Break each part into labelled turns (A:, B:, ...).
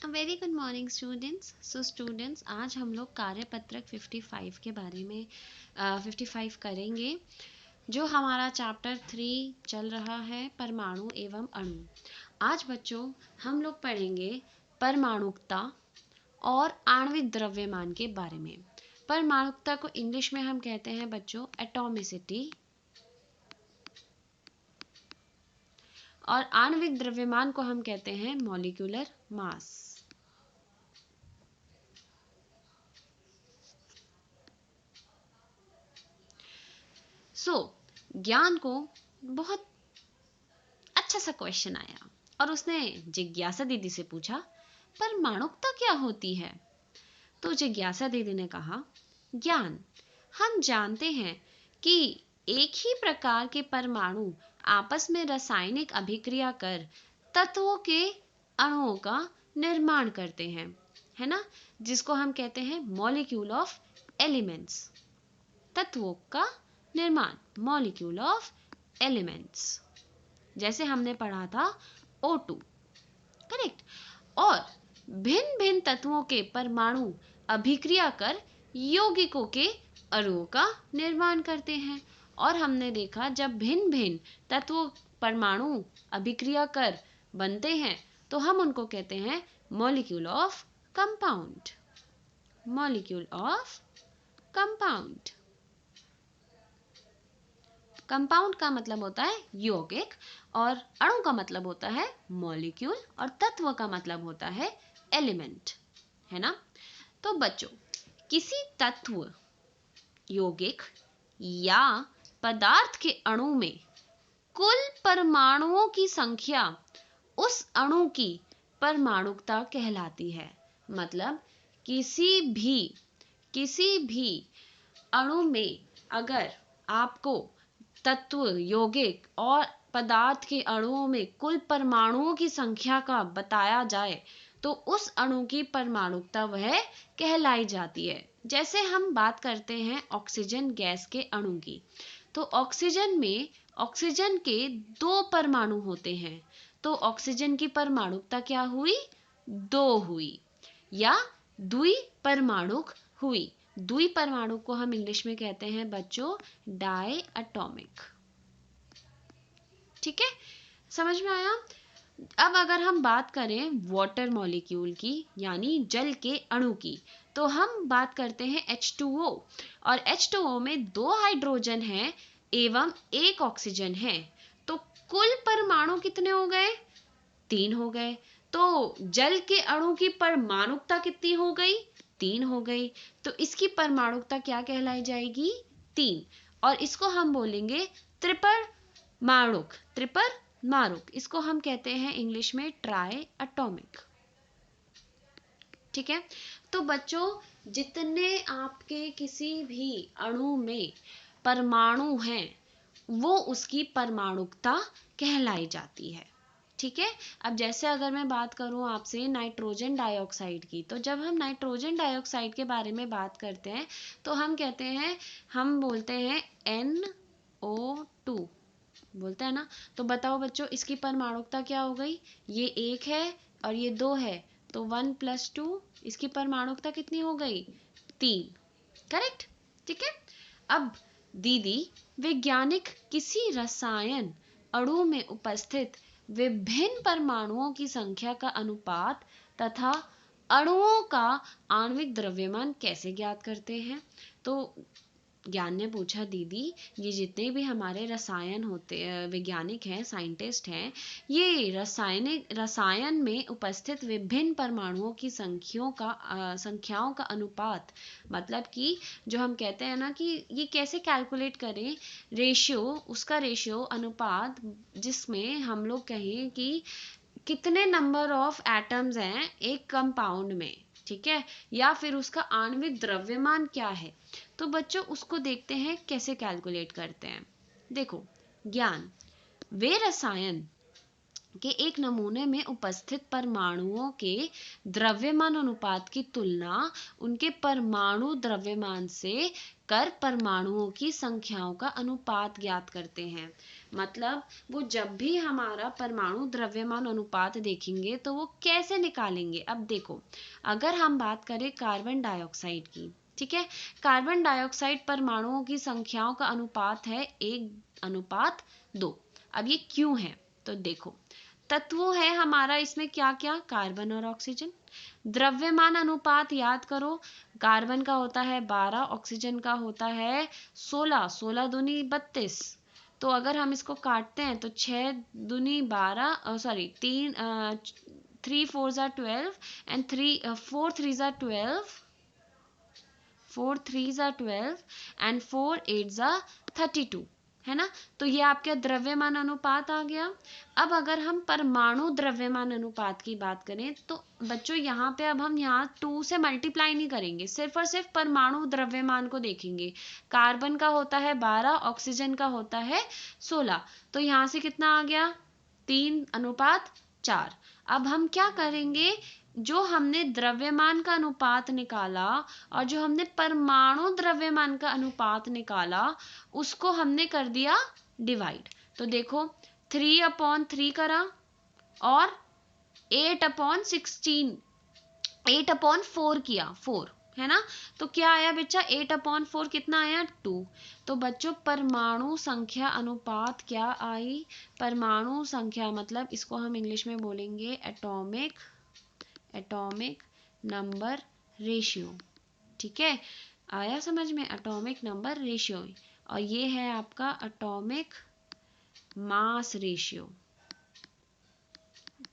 A: Very good morning students. Students, आज हम लोग कार्यपत्रक 55 के बारे में 55 करेंगे, जो हमारा चैप्टर 3 चल रहा है, परमाणु एवं अणु। आज बच्चों हम लोग पढ़ेंगे परमाणुकता और आणविक द्रव्यमान के बारे में। परमाणुकता को इंग्लिश में हम कहते हैं बच्चों एटॉमिसिटी, और आणविक द्रव्यमान को हम कहते हैं मॉलिक्यूलर मास। ज्ञान को बहुत अच्छा सा क्वेश्चन आया और उसने जिज्ञासा दीदी से पूछा परमाणुकता क्या होती है। तो जिज्ञासा दीदी ने कहा, ज्ञान, हम जानते हैं कि एक ही प्रकार के परमाणु आपस में रासायनिक अभिक्रिया कर तत्वों के अणुओं का निर्माण करते हैं, है ना, जिसको हम कहते हैं मॉलिक्यूल ऑफ एलिमेंट्स। तत्वों का निर्माण, मॉलिक्यूल ऑफ एलिमेंट्स, जैसे हमने पढ़ा था O2, करेक्ट। और भिन्न भिन्न तत्वों के परमाणु अभिक्रिया कर यौगिकों के अणुओं का निर्माण करते हैं। और हमने देखा जब भिन्न भिन्न तत्वों परमाणु अभिक्रिया कर बनते हैं तो हम उनको कहते हैं molecule of compound. Molecule of compound. Compound का मतलब होता है यौगिक, और अणु का मतलब होता है मॉलिक्यूल, और तत्व का मतलब होता है एलिमेंट, है ना। तो बच्चों, किसी तत्व, यौगिक या पदार्थ के अणु में कुल परमाणुओं की संख्या उस अणु की परमाणुकता कहलाती है। मतलब किसी भी अणु में अगर आपको तत्व, यौगिक और पदार्थ के अणुओं में कुल परमाणुओं की संख्या का बताया जाए तो उस अणु की परमाणुकता वह कहलाई जाती है। जैसे हम बात करते हैं ऑक्सीजन गैस के अणु की, तो ऑक्सीजन में ऑक्सीजन के 2 परमाणु होते हैं, तो ऑक्सीजन की परमाणुकता क्या हुई? 2 हुई, या द्विपरमाणुक हुई। द्विपरमाणु को हम इंग्लिश में कहते हैं बच्चों डाई एटॉमिक। ठीक है, समझ में आया। अब अगर हम बात करें वाटर मॉलिक्यूल की, यानी जल के अणु की, तो हम बात करते हैं H2O, और H2O में 2 हाइड्रोजन हैं एवं 1 ऑक्सीजन है, तो कुल परमाणु कितने हो गए? 3 हो गए। तो जल के अणु की परमाणुकता कितनी हो गई? 3 हो गई। तो इसकी परमाणुकता क्या कहलाई जाएगी? 3। और इसको हम बोलेंगे त्रिपरमाणुक। त्रिपरमाणुक, इसको हम कहते हैं इंग्लिश में ट्राई एटॉमिक। ठीक है। तो बच्चों, जितने आपके किसी भी अणु में परमाणु हैं वो उसकी परमाणुकता कहलाई जाती है। ठीक है। अब जैसे अगर मैं बात करूं आपसे नाइट्रोजन डाइऑक्साइड की, तो जब हम नाइट्रोजन डाइऑक्साइड के बारे में बात करते हैं तो हम कहते हैं, हम बोलते हैं NO2 बोलते हैं ना। तो बताओ बच्चों, इसकी परमाणुकता क्या हो गई? ये 1 है और ये 2 है, तो 1 + 2, इसकी परमाणुकता कितनी हो गई? 3। करेक्ट। ठीक है। अब दीदी, वैज्ञानिक किसी रसायन अणु में उपस्थित विभिन्न परमाणुओं की संख्या का अनुपात तथा अणुओं का आणविक द्रव्यमान कैसे ज्ञात करते हैं? तो ज्ञान ने पूछा, दीदी ये जितने भी हमारे रसायन होते वैज्ञानिक हैं, साइंटिस्ट हैं, ये रसायन में उपस्थित विभिन्न परमाणुओं की संख्याओं का अनुपात, मतलब कि जो हम कहते हैं ना कि ये कैसे कैलकुलेट करें, रेशियो, उसका रेशियो, अनुपात, जिसमें हम लोग कहें कि कितने नंबर ऑफ एटम्स हैं एक कंपाउंड में, ठीक है, या फिर उसका आणविक द्रव्यमान क्या है। तो बच्चों उसको देखते हैं कैसे कैलकुलेट करते हैं। देखो ज्ञान, वे रसायन के एक नमूने में उपस्थित परमाणुओं के द्रव्यमान अनुपात की तुलना उनके परमाणु द्रव्यमान से कर परमाणुओं की संख्याओं का अनुपात ज्ञात करते हैं। मतलब वो जब भी हमारा परमाणु द्रव्यमान अनुपात देखेंगे तो वो कैसे निकालेंगे। अब देखो, अगर हम बात करें कार्बन डाइऑक्साइड की, ठीक है, कार्बन डाइऑक्साइड परमाणुओं की संख्याओं का अनुपात है 1:2। अब ये क्यों है, तो देखो, तत्व है हमारा इसमें क्या क्या, कार्बन और ऑक्सीजन। द्रव्यमान अनुपात याद करो, कार्बन का होता है 12, ऑक्सीजन का होता है 16, 16 दूनी 32। तो अगर हम इसको काटते हैं तो 6 दूनी 12, सॉरी 3 4 ज़ा 12 एंड 4 3 ज़ा 12, 4 3 ज़ा 12 एंड 4 8 ज़ा 32, है ना। तो ये आपका द्रव्यमान अनुपात आ गया। अब अगर हम परमाणु द्रव्यमान अनुपात की बात करें तो बच्चों यहाँ पे अब हम यहाँ 2 से मल्टीप्लाई नहीं करेंगे, सिर्फ और सिर्फ परमाणु द्रव्यमान को देखेंगे। कार्बन का होता है 12, ऑक्सीजन का होता है 16। तो यहाँ से कितना आ गया, 3:4। अब हम क्या करेंगे, जो हमने द्रव्यमान का अनुपात निकाला और जो हमने परमाणु द्रव्यमान का अनुपात निकाला उसको हमने कर दिया डिवाइड। तो देखो 3/3 करा और 8/16, 8/4 किया, 4, है ना। तो क्या आया बच्चा, 8/4 कितना आया, 2। तो बच्चों परमाणु संख्या अनुपात क्या आई, परमाणु संख्या मतलब इसको हम इंग्लिश में बोलेंगे एटॉमिक नंबर रेशियो। ठीक है, आया समझ में, एटॉमिक नंबर रेशियो। और ये है आपका एटॉमिक मास रेशियो।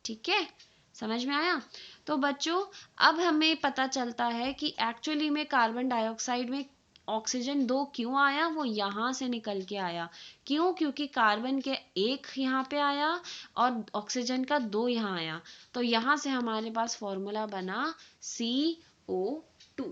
A: ठीक है, समझ में आया। तो बच्चों अब हमें पता चलता है कि एक्चुअली में कार्बन डाइऑक्साइड में ऑक्सीजन 2 क्यों आया, वो यहाँ से निकल के आया। क्यों, क्योंकि कार्बन के 1 यहाँ पे आया और ऑक्सीजन का 2 यहाँ आया। तो यहाँ से हमारे पास फॉर्मूला बना CO2।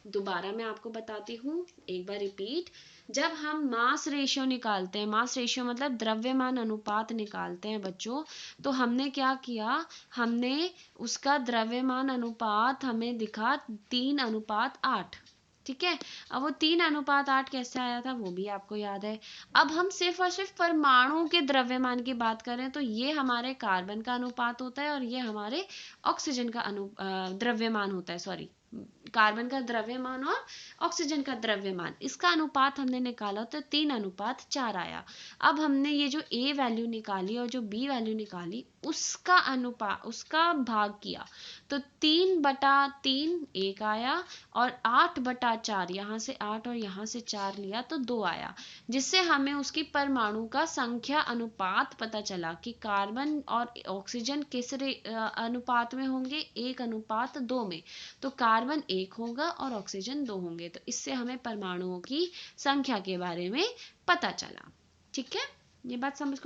A: दोबारा मैं आपको बताती हूँ, एक बार रिपीट। जब हम मास रेशियो निकालते हैं, मास रेशियो मतलब द्रव्यमान अनुपात निकालते हैं बच्चों, तो हमने क्या किया, हमने उसका द्रव्यमान अनुपात हमें दिखा 3:8। ठीक है, अब वो 3:8 कैसे आया था वो भी आपको याद है। अब हम सिर्फ और सिर्फ परमाणु के द्रव्यमान की बात करें तो ये हमारे कार्बन का अनुपात होता है और ये हमारे ऑक्सीजन का द्रव्यमान होता है, सॉरी, कार्बन का द्रव्यमान और ऑक्सीजन का द्रव्यमान, इसका अनुपात हमने निकाला तो 3:4 आया। अब हमने ये जो ए वैल्यू निकाली और जो बी वैल्यू निकाली उसका अनुपात, उसका भाग किया तो 3/3 1 आया और 8/4, यहाँ से 8 और यहाँ से 4 लिया तो 2 आया, जिससे हमें उसकी परमाणु का संख्या अनुपात पता चला कि कार्बन और ऑक्सीजन किस अनुपात में होंगे, 1:2 में। तो कार्बन 1 होगा और ऑक्सीजन 2 होंगे। तो इससे हमें परमाणुओं की संख्या के बारे में पता चला। ठीक है, ये बात समझ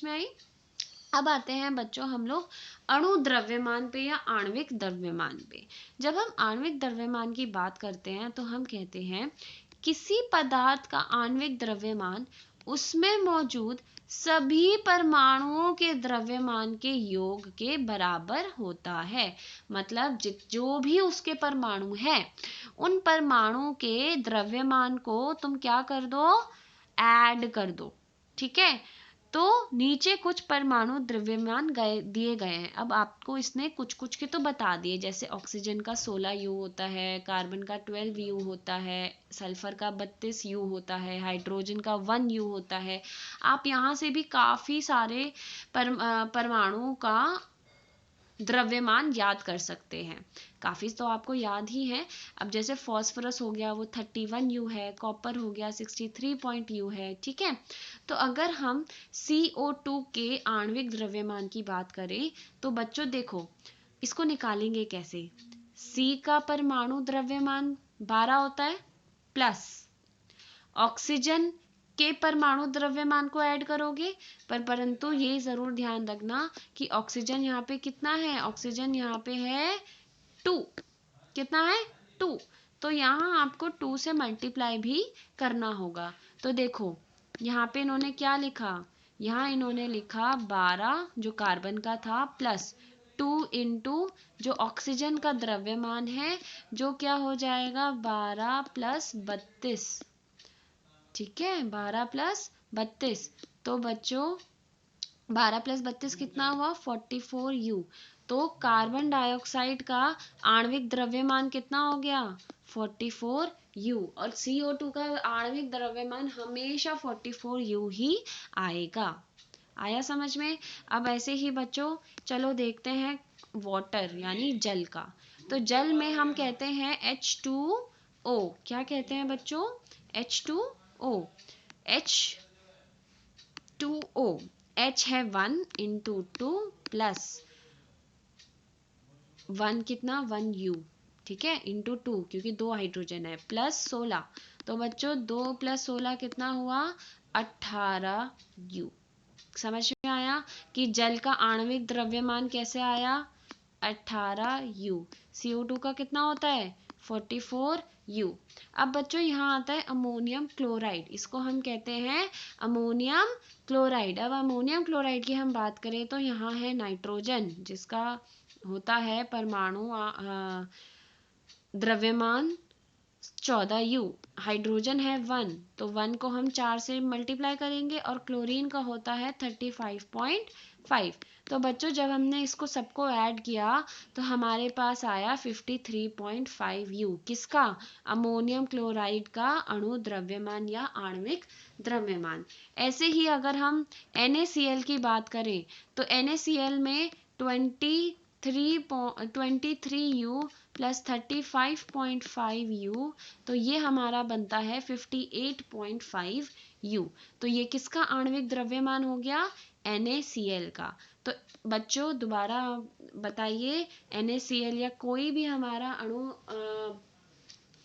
A: में आई। अब आते हैं बच्चों हम लोग अणु द्रव्यमान पे या आणविक द्रव्यमान पे। जब हम आणविक द्रव्यमान की बात करते हैं तो हम कहते हैं किसी पदार्थ का आणविक द्रव्यमान उसमें मौजूद सभी परमाणुओं के द्रव्यमान के योग के बराबर होता है। मतलब जो भी उसके परमाणु है उन परमाणु के द्रव्यमान को तुम क्या कर दो, ऐड कर दो। ठीक है, तो नीचे कुछ परमाणु द्रव्यमान दिए गए हैं। अब आपको इसने कुछ कुछ के तो बता दिए, जैसे ऑक्सीजन का 16 यू होता है, कार्बन का 12 यू होता है, सल्फर का 32 यू होता है, हाइड्रोजन का 1 यू होता है। आप यहाँ से भी काफी सारे परमाणुओं का द्रव्यमान याद कर सकते हैं। काफी तो आपको याद ही है। अब जैसे फॉस्फोरस हो गया वो 31 यू है, कॉपर हो गया 63 पॉइंट यू है। ठीक है, तो अगर हम CO2 के आणविक द्रव्यमान की बात करें तो बच्चों देखो इसको निकालेंगे कैसे। C का परमाणु द्रव्यमान 12 होता है, प्लस ऑक्सीजन के परमाणु द्रव्यमान को ऐड करोगे, परंतु ये जरूर ध्यान रखना कि ऑक्सीजन यहाँ पे कितना है, ऑक्सीजन यहाँ पे है 2। कितना है, 2। तो यहाँ आपको 2 से मल्टीप्लाई भी करना होगा। तो देखो यहाँ पे इन्होंने क्या लिखा, यहाँ इन्होंने लिखा 12 जो कार्बन का था प्लस 2 इंटू जो ऑक्सीजन का द्रव्यमान है जो क्या हो जाएगा 12 + 32। ठीक है, 12 + 32 तो बच्चों 12 + 32 कितना हुआ 44U। तो कार्बन डाइऑक्साइड का आणविक द्रव्यमान कितना हो गया 44U, और CO2 का आणविक द्रव्यमान हमेशा 44U ही आएगा। आया समझ में? अब ऐसे ही बच्चों चलो देखते हैं वाटर यानी जल का। तो जल में हम कहते हैं H2O। क्या कहते हैं बच्चों? H2O। H2O, H है 1 × 2 प्लस 1 कितना 1U, ठीक है, × 2 क्योंकि 2 हाइड्रोजन है, प्लस 16। तो बच्चों 2 + 16 कितना हुआ 18U। समझ में आया कि जल का आणविक द्रव्यमान कैसे आया 18U। CO2 का कितना होता है 44U। अब बच्चों यहाँ आता है अमोनियम क्लोराइड, इसको हम कहते हैं अमोनियम क्लोराइड। अब अमोनियम क्लोराइड की हम बात करें तो यहाँ है नाइट्रोजन जिसका होता है परमाणु द्रव्यमान 14U, हाइड्रोजन है 1, तो 1 को हम 4 से मल्टीप्लाई करेंगे, और क्लोरीन का होता है 35.5। तो बच्चों जब हमने इसको सबको ऐड किया तो हमारे पास आया 53.5U। किसका? अमोनियम क्लोराइड का अणु द्रव्यमान या आणविक द्रव्यमान। ऐसे ही अगर हम NaCl की बात करें तो NaCl में 23U प्लस 35.5U, तो ये हमारा बनता है 58.5U। तो ये किसका आणविक द्रव्यमान हो गया NaCl का। तो बच्चों दोबारा बताइए NaCl या कोई भी हमारा अणु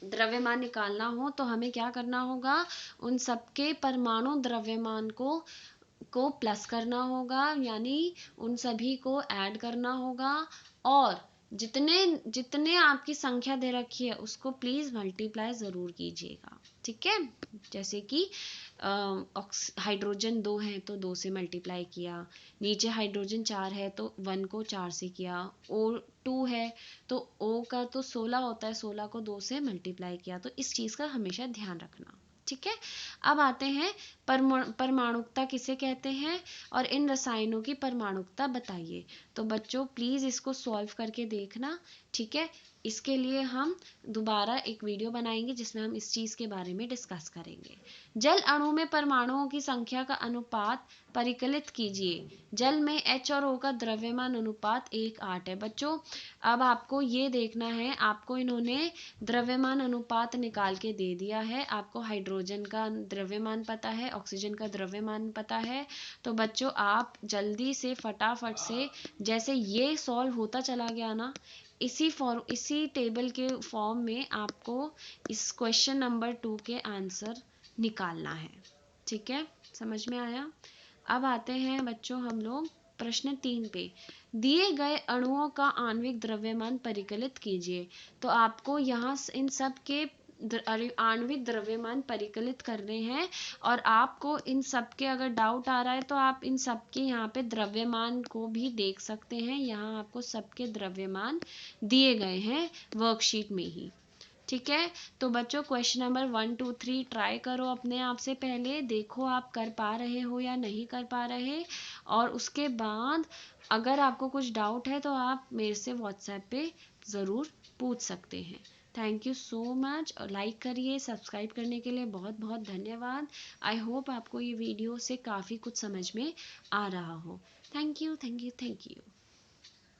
A: द्रव्यमान निकालना हो तो हमें क्या करना होगा, उन सबके परमाणु द्रव्यमान को प्लस करना होगा, यानी उन सभी को ऐड करना होगा, और जितने आपकी संख्या दे रखी है उसको प्लीज मल्टीप्लाई जरूर कीजिएगा, ठीक है। जैसे कि हाइड्रोजन 2 है तो 2 से मल्टीप्लाई किया, नीचे हाइड्रोजन 4 है तो 1 को 4 से किया, O2 है तो O का तो 16 होता है, 16 को 2 से मल्टीप्लाई किया। तो इस चीज का हमेशा ध्यान रखना, ठीक है। अब आते हैं परमाणुकता किसे कहते हैं, और इन रसायनों की परमाणुकता बताइए। तो बच्चों प्लीज इसको सॉल्व करके देखना, ठीक है। इसके लिए हम दोबारा एक वीडियो बनाएंगे जिसमें हम इस चीज के बारे में डिस्कस करेंगे। जल अणु में परमाणुओं की संख्या का अनुपात परिकलित कीजिए। जल में H और O का द्रव्यमान अनुपात 1:8 है। बच्चों अब आपको ये देखना है, आपको इन्होंने द्रव्यमान अनुपात निकाल के दे दिया है, आपको हाइड्रोजन का द्रव्यमान पता है, ऑक्सीजन का द्रव्यमान पता है। तो बच्चों आप जल्दी से फटाफट से जैसे ये सॉल्व होता चला गया ना, इसी टेबल के फॉर्म में आपको इस क्वेश्चन नंबर 2 के आंसर निकालना है, ठीक है। समझ में आया? अब आते हैं बच्चों हम लोग प्रश्न 3 पे। दिए गए अणुओं का आणविक द्रव्यमान परिकलित कीजिए। तो आपको यहाँ इन सब के आणविक द्रव्यमान परिकलित करने हैं, और आपको इन सब के अगर डाउट आ रहा है तो आप इन सब के यहाँ पे द्रव्यमान को भी देख सकते हैं। यहाँ आपको सबके द्रव्यमान दिए गए हैं वर्कशीट में ही, ठीक है। तो बच्चों क्वेश्चन नंबर 1, 2, 3 ट्राई करो अपने आप से, पहले देखो आप कर पा रहे हो या नहीं कर पा रहे, और उसके बाद अगर आपको कुछ डाउट है तो आप मेरे से व्हाट्सएप पे ज़रूर पूछ सकते हैं। थैंक यू सो मच, और लाइक करिए, सब्सक्राइब करने के लिए बहुत बहुत धन्यवाद। आई होप आपको ये वीडियो से काफ़ी कुछ समझ में आ रहा हो। Thank you, thank you, thank you.